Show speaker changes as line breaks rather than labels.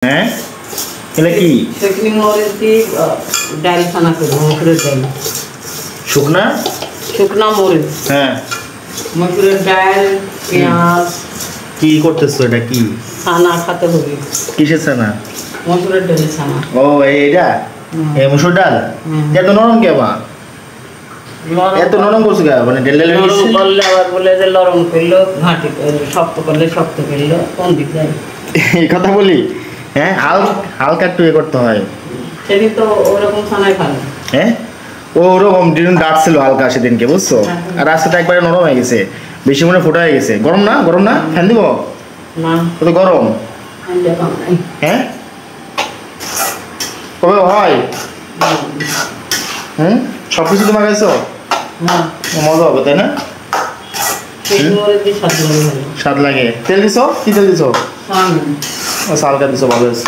হ্যাঁ এটা কি
শুকনি মরিচ দিয়ে ডাল ছানা করবো, মসুরের ডাল। শুকনা মরিচ,
হ্যাঁ
মসুরের ডাল, পেঁয়াজ।
কি করতেছো? এটা কি
ছানা খাতে হবে?
কিসের ছানা?
মসুরের ডালের ছানা।
ও এইটা এই মুসুর ডাল। এত নরম কে মা? এত নরম করছো কে? মানে ডেল ডেল
নরম করলে আবার বলে যে নরম করলো ঘাঁটি, শক্ত করলে শক্ত করলো, কোন দিক যায়?
এই কথা বলি। হ্যাঁ হালকা একটু এ করতে হয়।
সেদিন তো ওরকম ছানাই খাবে।
হ্যাঁ ওরকম দিন ডাকছিল হালকা সেদিনকে, বুঝছো? আর আজকে তো একবারে নরম হয়ে গেছে, বেশি মনে ফোটা হয়ে গেছে। গরম না? গরম না? ফ্যান দিব
না,
ও তো গরম। হ্যাঁ কবে হয়? সব কিছু তোমার খাইছো? মজা হবে তাই না? স্বাদ লাগে। তেল দিছো? কি তেল দিছো? সালটা দিছো, ভালো আছে।